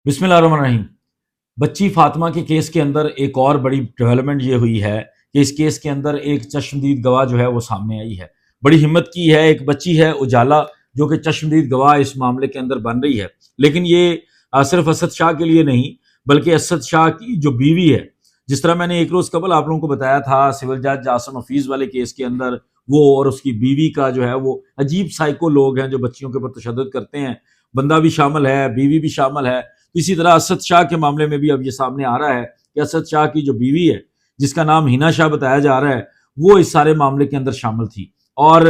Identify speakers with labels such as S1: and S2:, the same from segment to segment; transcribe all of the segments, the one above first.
S1: بسم اللہ الرحمن الرحیم۔ بچی فاطمہ کے کیس کے اندر ایک اور بڑی ڈیولپمنٹ یہ ہوئی ہے کہ اس کیس کے اندر ایک چشمدید گواہ جو ہے وہ سامنے آئی ہے۔ بڑی ہمت کی ہے، ایک بچی ہے اجالا جو کہ چشمدید گواہ اس معاملے کے اندر بن رہی ہے۔ لیکن یہ صرف اسد شاہ کے لیے نہیں بلکہ اسد شاہ کی جو بیوی ہے، جس طرح میں نے ایک روز قبل آپ لوگوں کو بتایا تھا سول جج جاسم حفیظ والے کیس کے اندر، وہ اور اس کی بیوی کا جو ہے وہ عجیب سائیکو لوگ ہیں جو بچیوں کے اوپر تشدد کرتے ہیں، بندہ بھی شامل ہے، بیوی بھی شامل ہے۔ اسی طرح اسد شاہ کے معاملے میں بھی اب یہ سامنے آ رہا ہے کہ اسد شاہ کی جو بیوی ہے، جس کا نام ہینا شاہ بتایا جا رہا ہے، وہ اس سارے معاملے کے اندر شامل تھی۔ اور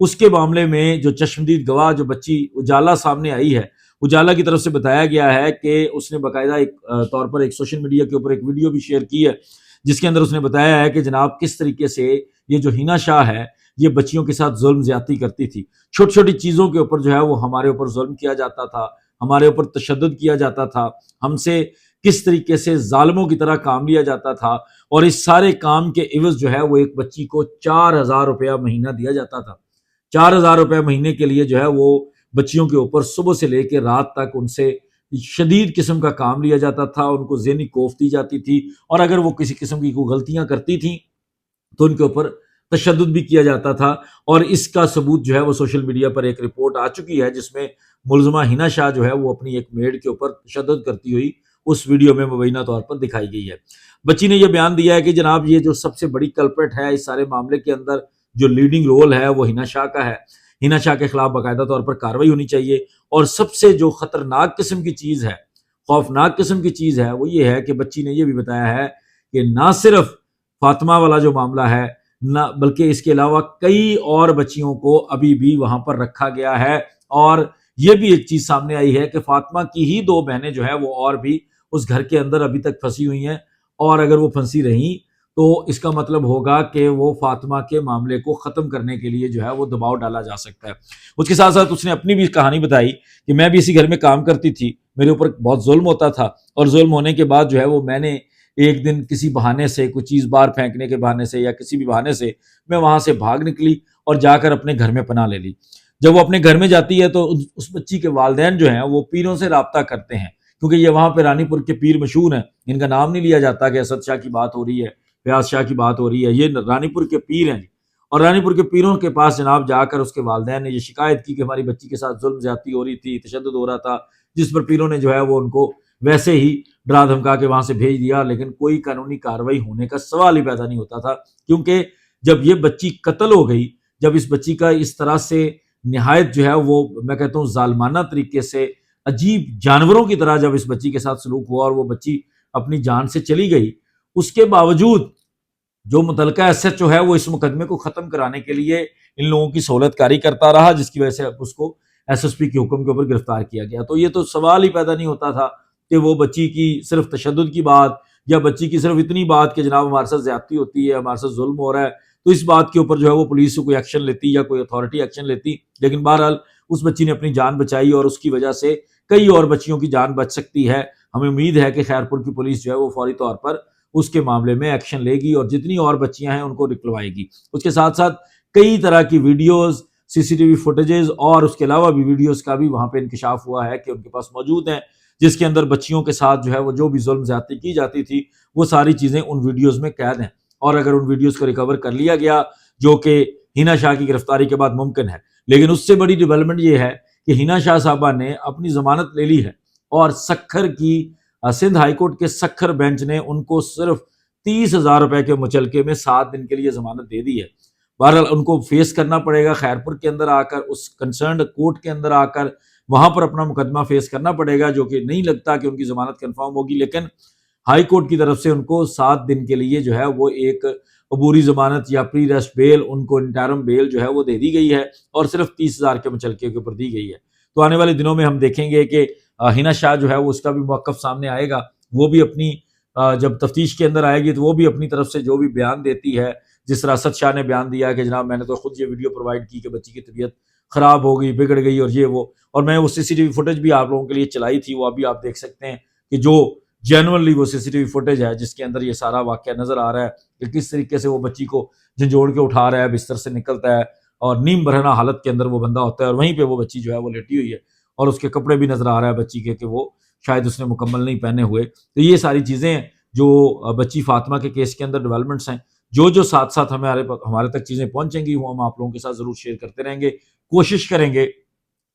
S1: اس کے معاملے میں جو چشمدید گواہ جو بچی اجالا سامنے آئی ہے، اجالا کی طرف سے بتایا گیا ہے کہ اس نے باقاعدہ ایک طور پر ایک سوشل میڈیا کے اوپر ایک ویڈیو بھی شیئر کی ہے، جس کے اندر اس نے بتایا ہے کہ جناب کس طریقے سے یہ جو ہینا شاہ ہے یہ بچیوں کے ساتھ ظلم زیادتی کرتی تھی، چھوٹی چھوٹی چیزوں کے اوپر جو ہے وہ ہمارے اوپر ظلم کیا جاتا تھا، ہمارے اوپر تشدد کیا جاتا تھا، ہم سے کس طریقے سے ظالموں کی طرح کام لیا جاتا تھا، اور اس سارے کام کے عوض جو ہے وہ ایک بچی کو 4,000 روپیہ مہینہ دیا جاتا تھا۔ 4,000 روپے مہینے کے لیے جو ہے وہ بچیوں کے اوپر صبح سے لے کے رات تک ان سے شدید قسم کا کام لیا جاتا تھا، ان کو ذہنی کوفت دی جاتی تھی، اور اگر وہ کسی قسم کی کوئی غلطیاں کرتی تھیں تو ان کے اوپر تشدد بھی کیا جاتا تھا۔ اور اس کا ثبوت جو ہے وہ سوشل میڈیا پر ایک رپورٹ آ چکی ہے، جس میں ملزمہ ہینا شاہ جو ہے وہ اپنی ایک میڈ کے اوپر تشدد کرتی ہوئی اس ویڈیو میں مبینہ طور پر دکھائی گئی ہے۔ بچی نے یہ بیان دیا ہے کہ جناب یہ جو سب سے بڑی کلپرٹ ہے اس سارے معاملے کے اندر، جو لیڈنگ رول ہے وہ ہینا شاہ کا ہے، ہینا شاہ کے خلاف باقاعدہ طور پر کارروائی ہونی چاہیے۔ اور سب سے جو خطرناک قسم کی چیز ہے، خوفناک قسم کی چیز ہے، وہ یہ ہے کہ بچی نے یہ بھی بتایا ہے کہ نہ صرف فاطمہ والا جو معاملہ ہے، نہ بلکہ اس کے علاوہ کئی اور بچیوں کو ابھی بھی وہاں پر رکھا گیا ہے۔ اور یہ بھی ایک چیز سامنے آئی ہے کہ فاطمہ کی ہی 2 بہنیں جو ہے وہ اور بھی اس گھر کے اندر ابھی تک پھنسی ہوئی ہیں، اور اگر وہ پھنسی رہیں تو اس کا مطلب ہوگا کہ وہ فاطمہ کے معاملے کو ختم کرنے کے لیے جو ہے وہ دباؤ ڈالا جا سکتا ہے۔ اس کے ساتھ ساتھ اس نے اپنی بھی کہانی بتائی کہ میں بھی اسی گھر میں کام کرتی تھی، میرے اوپر بہت ظلم ہوتا تھا، اور ظلم ہونے کے بعد جو ہے وہ میں نے ایک دن کسی بہانے سے، کوئی چیز باہر پھینکنے کے بہانے سے یا کسی بھی بہانے سے، میں وہاں سے بھاگ نکلی اور جا کر اپنے گھر میں پناہ لے لی۔ جب وہ اپنے گھر میں جاتی ہے تو اس بچی کے والدین جو ہیں وہ پیروں سے رابطہ کرتے ہیں، کیونکہ یہ وہاں پہ رانی پور کے پیر مشہور ہیں، ان کا نام نہیں لیا جاتا کہ اسد شاہ کی بات ہو رہی ہے، فیاض شاہ کی بات ہو رہی ہے، یہ رانی پور کے پیر ہیں۔ اور رانی پور کے پیروں کے پاس جناب جا کر اس کے والدین نے یہ شکایت کی کہ ہماری بچی کے ساتھ ظلم زیادتی ہو رہی تھی، تشدد ہو رہا تھا، جس پر پیروں نے جو ہے وہ ان کو ویسے ہی ڈرا دھمکا کے وہاں سے بھیج دیا، لیکن کوئی قانونی کارروائی ہونے کا سوال ہی پیدا نہیں ہوتا تھا، کیونکہ جب یہ بچی قتل ہو گئی، جب اس بچی کا اس طرح سے نہایت جو ہے وہ میں کہتا ہوں ظالمانہ طریقے سے عجیب جانوروں کی طرح جب اس بچی کے ساتھ سلوک ہوا اور وہ بچی اپنی جان سے چلی گئی، اس کے باوجود جو متعلقہ ایس ایچ او ہے وہ اس مقدمے کو ختم کرانے کے لیے ان لوگوں کی سہولت کاری کرتا رہا، جس کی وجہ سے اس کو ایس ایس پی کے حکم کے اوپر گرفتار کیا گیا۔ تو یہ تو سوال ہی پیدا نہیں ہوتا تھا کہ وہ بچی کی صرف تشدد کی بات، یا بچی کی صرف اتنی بات کہ جناب ہمارے ساتھ زیادتی ہوتی ہے، ہمارے ساتھ ظلم ہو رہا ہے، تو اس بات کے اوپر جو ہے وہ پولیس کوئی ایکشن لیتی یا کوئی اتھارٹی ایکشن لیتی۔ لیکن بہرحال اس بچی نے اپنی جان بچائی، اور اس کی وجہ سے کئی اور بچیوں کی جان بچ سکتی ہے۔ ہمیں امید ہے کہ خیرپور کی پولیس جو ہے وہ فوری طور پر اس کے معاملے میں ایکشن لے گی، اور جتنی اور بچیاں ہیں ان کو نکلوائے گی۔ اس کے ساتھ ساتھ کئی طرح کی ویڈیوز، سی سی ٹی وی فوٹیجز، اور اس کے علاوہ بھی ویڈیوز کا بھی وہاں پہ انکشاف ہوا ہے کہ ان کے پاس موجود ہیں، جس کے اندر بچیوں کے ساتھ جو ہے وہ جو بھی ظلم زیادتی کی جاتی تھی وہ ساری چیزیں ان ویڈیوز میں قید ہیں۔ اور اگر ان ویڈیوز کو ریکور کر لیا گیا، جو کہ ہینا شاہ کی گرفتاری کے بعد ممکن ہے، لیکن اس سے بڑی ڈیولپمنٹ یہ ہے کہ ہینا شاہ صاحبہ نے اپنی ضمانت لے لی ہے، اور سکھر کی سندھ ہائی کورٹ کے سکھر بینچ نے ان کو صرف 30,000 روپے کے مچلکے میں 7 دن کے لیے ضمانت دے دی ہے۔ بہرحال ان کو فیس کرنا پڑے گا خیرپور کے اندر آ کر، اس کنسرنڈ کورٹ کے اندر آ کر وہاں پر اپنا مقدمہ فیس کرنا پڑے گا، جو کہ نہیں لگتا کہ ان کی ضمانت کنفرم ہوگی، لیکن ہائی کورٹ کی طرف سے ان کو 7 دن کے لیے جو ہے وہ ایک عبوری ضمانت یا پری ریسٹ بیل، ان کو انٹرم بیل جو ہے وہ دے دی گئی ہے، اور صرف 30,000 کے مچلکے کے اوپر دی گئی ہے۔ تو آنے والے دنوں میں ہم دیکھیں گے کہ ہینا شاہ جو ہے وہ اس کا بھی موقف سامنے آئے گا، وہ بھی اپنی جب تفتیش کے اندر آئے گی تو وہ بھی اپنی طرف سے جو بھی بیان دیتی ہے، جس طرح اسد شاہ نے بیان دیا کہ جناب میں نے تو خود یہ ویڈیو پرووائڈ کی کہ بچی کی طبیعت خراب ہو گئی، بگڑ گئی، اور یہ وہ، اور میں وہ سی سی ٹی وی فوٹیج بھی آپ لوگوں کے لیے چلائی تھی، وہ ابھی آپ دیکھ سکتے ہیں کہ جو جینوئنلی وہ سی سی ٹی وی فوٹیج ہے جس کے اندر یہ سارا واقعہ نظر آ رہا ہے کہ کس طریقے سے وہ بچی کو جھنجھوڑ کے اٹھا رہا ہے، بستر سے نکلتا ہے، اور نیم برہنہ حالت کے اندر وہ بندہ ہوتا ہے، اور وہیں پہ وہ بچی جو ہے وہ لیٹی ہوئی ہے، اور اس کے کپڑے بھی نظر آ رہا ہے بچی کے کہ وہ شاید اس نے مکمل نہیں پہنے ہوئے. تو یہ ساری چیزیں ہیں جو بچی فاطمہ کے کیس کے اندر ڈیولپمنٹس ہیں. جو ساتھ ساتھ ہمارے تک چیزیں پہنچیں گی وہ ہم آپ لوگوں کے ساتھ ضرور شیئر کرتے رہیں گے. کوشش کریں گے,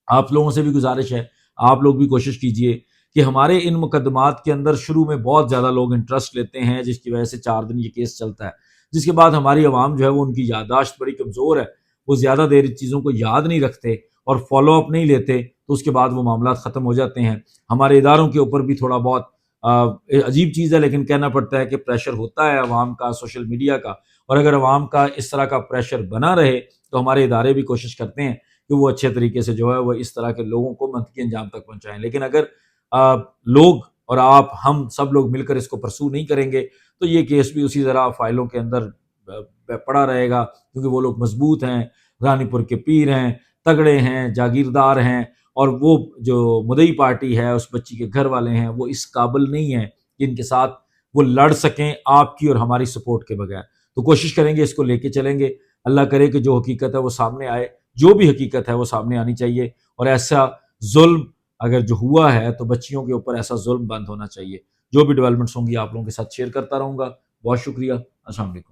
S1: آپ لوگوں سے بھی گزارش ہے, آپ لوگ بھی کوشش کیجئے کہ ہمارے ان مقدمات کے اندر شروع میں بہت زیادہ لوگ انٹرسٹ لیتے ہیں, جس کی وجہ سے 4 دن یہ کیس چلتا ہے, جس کے بعد ہماری عوام جو ہے وہ ان کی یادداشت بڑی کمزور ہے, وہ زیادہ دیر چیزوں کو یاد نہیں رکھتے اور فالو اپ نہیں لیتے, تو اس کے بعد وہ معاملات ختم ہو جاتے ہیں. ہمارے اداروں کے اوپر بھی تھوڑا بہت عجیب چیز ہے لیکن کہنا پڑتا ہے کہ پریشر ہوتا ہے عوام کا, سوشل میڈیا کا, اور اگر عوام کا اس طرح کا پریشر بنا رہے تو ہمارے ادارے بھی کوشش کرتے ہیں کہ وہ اچھے طریقے سے جو ہے وہ اس طرح کے لوگوں کو منطقی انجام تک پہنچائیں. لیکن اگر لوگ اور آپ ہم سب لوگ مل کر اس کو پرسو نہیں کریں گے تو یہ کیس بھی اسی طرح فائلوں کے اندر پڑا رہے گا, کیونکہ وہ لوگ مضبوط ہیں, رانی پور کے پیر ہیں, تگڑے ہیں, جاگیردار ہیں, اور وہ جو مدعی پارٹی ہے اس بچی کے گھر والے ہیں وہ اس قابل نہیں ہیں کہ ان کے ساتھ وہ لڑ سکیں آپ کی اور ہماری سپورٹ کے بغیر. تو کوشش کریں گے اس کو لے کے چلیں گے. اللہ کرے کہ جو حقیقت ہے وہ سامنے آئے, جو بھی حقیقت ہے وہ سامنے آنی چاہیے, اور ایسا ظلم اگر جو ہوا ہے تو بچیوں کے اوپر ایسا ظلم بند ہونا چاہیے. جو بھی ڈیولپمنٹس ہوں گی آپ لوگوں کے ساتھ شیئر کرتا رہوں گا. بہت شکریہ. السلام علیکم.